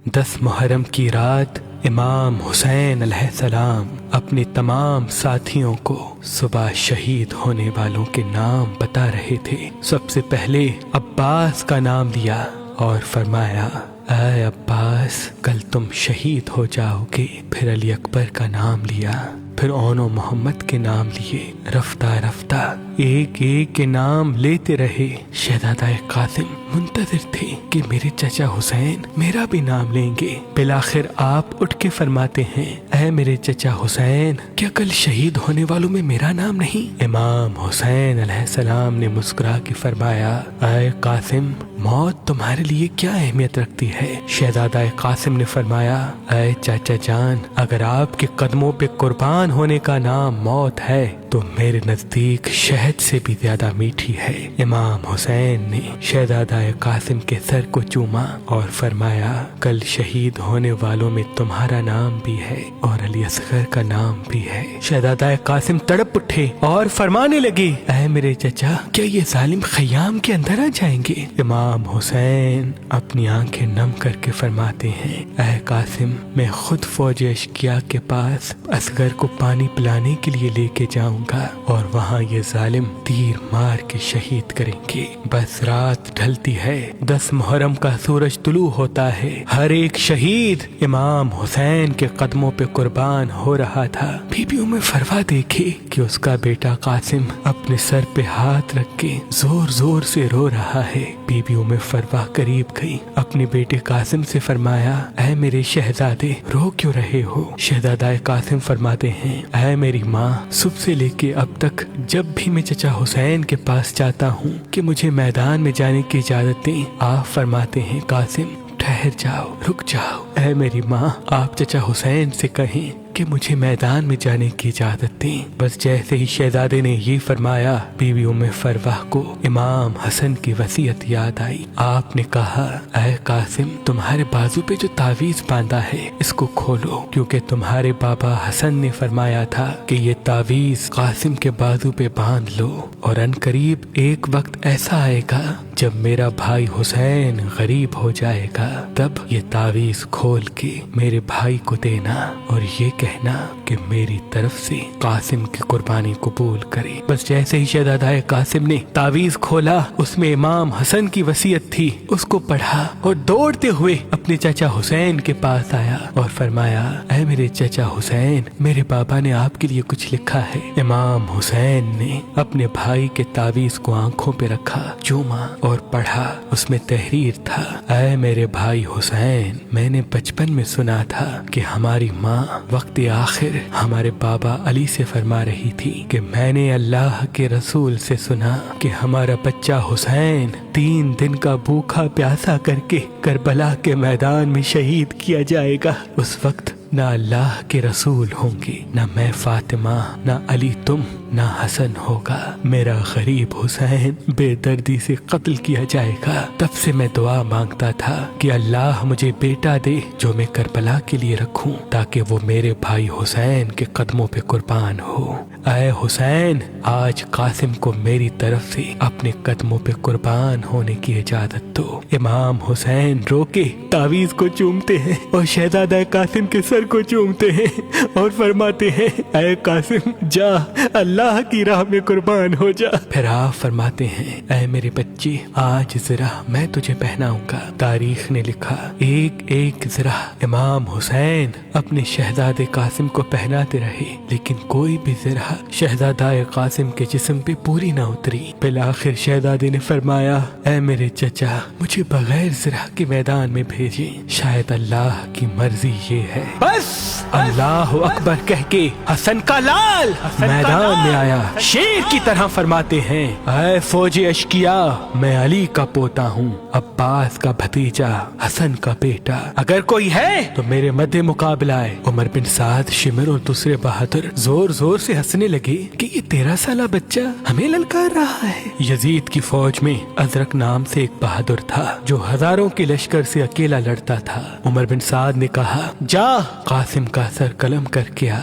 10 محرم کی رات امام حسین علیہ السلام اپنے تمام ساتھیوں کو صبح شہید ہونے والوں کے نام بتا رہے تھے۔ سب سے پہلے عباس کا نام لیا اور فرمایا، اے عباس، کل تم شہید ہو جاؤ گے۔ پھر علی اکبر کا نام لیا، پھر اون و محمد کے نام لیے۔ رفتہ رفتہ ایک ایک کے نام لیتے رہے۔ شہزادہ قاسم منتظر تھے کہ میرے چچا حسین میرا بھی نام لیں گے۔ بالآخر آپ اٹھ کے فرماتے ہیں، اے میرے چچا حسین، کیا کل شہید ہونے والوں میں میرا نام نہیں؟ امام حسین علیہ السلام نے مسکرا کے فرمایا، اے قاسم، موت تمہارے لیے کیا اہمیت رکھتی ہے؟ شہزادہ قاسم نے فرمایا، اے چاچا جان، اگر آپ کے قدموں پہ قربان ہونے کا نام موت ہے تو میرے نزدیک شہد سے بھی زیادہ میٹھی ہے۔ امام حسین نے شہزادہ قاسم کے سر کو چوما اور فرمایا، کل شہید ہونے والوں میں تمہارا نام بھی ہے اور علی اصغر کا نام بھی ہے۔ شہزادہ قاسم تڑپ اٹھے اور فرمانے لگے، اے میرے چچا، کیا یہ ظالم خیام کے اندر آ جائیں گے؟ امام حسین اپنی آنکھیں نم کر کے فرماتے ہیں، اے قاسم، میں خود فوج اشقیا کے پاس اصغر کو پانی پلانے کے لیے لے کے جاؤں گا اور وہاں یہ ظالم تیر مار کے شہید کریں گے۔ بس رات ڈھلتی ہے، 10 محرم کا سورج طلوع ہوتا ہے۔ ہر ایک شہید امام حسین کے قدموں پہ قربان ہو رہا تھا۔ بی بی ام فروا دیکھے کہ اس کا بیٹا قاسم اپنے سر پہ ہاتھ رکھ کے زور زور سے رو رہا ہے۔ بی بی ام فروا قریب گئی، اپنے بیٹے قاسم سے فرمایا، اے میرے شہزادے، رو کیوں رہے ہو؟ شہزادہ قاسم فرماتے ہیں، اے میری ماں، صبح سے لے کے اب تک جب بھی میں چچا حسین کے پاس جاتا ہوں کہ مجھے میدان میں جانے کی اجازت دیں، آپ فرماتے ہیں، قاسم ٹھہر جاؤ، رک جاؤ۔ اے میری ماں، آپ چچا حسین سے کہیں کہ مجھے میدان میں جانے کی اجازت دیں۔ بس جیسے ہی شہزادے نے یہ فرمایا، بی بی ام فروا کو امام حسن کی وصیت یاد آئی۔ آپ نے کہا، اے قاسم، تمہارے بازو پہ جو تعویذ باندھا ہے اس کو کھولو، کیونکہ تمہارے بابا حسن نے فرمایا تھا کہ یہ تعویذ قاسم کے بازو پہ باندھ لو، اور ان قریب ایک وقت ایسا آئے گا جب میرا بھائی حسین غریب ہو جائے گا، تب یہ تعویذ کھول کے میرے بھائی کو دینا اور یہ کہنا کہ میری طرف سے قاسم کی قربانی قبول کرے۔ بس جیسے ہی شہزادہ قاسم نے تعویذ کھولا، اس میں امام حسن کی وصیت تھی، اس کو پڑھا اور دوڑتے ہوئے اپنے چچا حسین کے پاس آیا اور فرمایا، اے میرے چچا حسین، میرے بابا نے آپ کے لیے کچھ لکھا ہے۔ امام حسین نے اپنے بھائی کے تعویذ کو آنکھوں پہ رکھا، چوما اور پڑھا۔ اس میں تحریر تھا، اے میرے بھائی حسین، میں نے بچپن میں سنا تھا کہ ہماری ماں وقت آخر ہمارے بابا علی سے فرما رہی تھی کہ میں نے اللہ کے رسول سے سنا کہ ہمارا بچہ حسین 3 دن کا بھوکا پیاسا کر کے کربلا کے میدان میں شہید کیا جائے گا۔ اس وقت نہ اللہ کے رسول ہوں گے، نہ میں فاطمہ، نہ علی تم، نہ حسن ہوگا۔ میرا غریب حسین بے دردی سے قتل کیا جائے گا۔ تب سے میں دعا مانگتا تھا کہ اللہ مجھے بیٹا دے جو میں کربلا کے لیے رکھوں، تاکہ وہ میرے بھائی حسین کے قدموں پہ قربان ہو۔ اے حسین، آج قاسم کو میری طرف سے اپنے قدموں پہ قربان ہونے کی اجازت دو۔ امام حسین رو کے تعویذ کو چومتے ہیں اور شہزادہ قاسم کے سر کو چومتے ہیں اور فرماتے ہیں، اے قاسم، جا، اللہ کی راہ میں قربان ہو جا۔ پھر آپ فرماتے ہیں، اے میرے بچے، آج ذرا میں تجھے پہناؤں گا۔ تاریخ نے لکھا، ایک ایک ذرا امام حسین اپنے شہزادے قاسم کو پہناتے رہے، لیکن کوئی بھی ذرا شہزادہ قاسم کے جسم پہ پوری نہ اتری۔ بالآخر شہزادے نے فرمایا، اے میرے چچا، مجھے بغیر ذرا کے میدان میں بھیجیں، شاید اللہ کی مرضی یہ ہے۔ بس اللہ اکبر کہہ کے حسن کا لال میدان میں آیا۔ شیر کی طرح فرماتے ہیں، اے فوج اشقیا، میں علی کا پوتا ہوں، عباس کا بھتیجا، حسن کا بیٹا، اگر کوئی ہے تو میرے مد مقابلہ ہے۔ عمر بن سعد، شمر اور دوسرے بہادر زور زور سے ہنسنے لگے کہ یہ 13 سالہ بچہ ہمیں للکار رہا ہے۔ یزید کی فوج میں ازرق نام سے ایک بہادر تھا جو ہزاروں کے لشکر سے اکیلا لڑتا تھا۔ عمر بن سعد نے کہا، جا قاسم کا سر قلم کر کے آ۔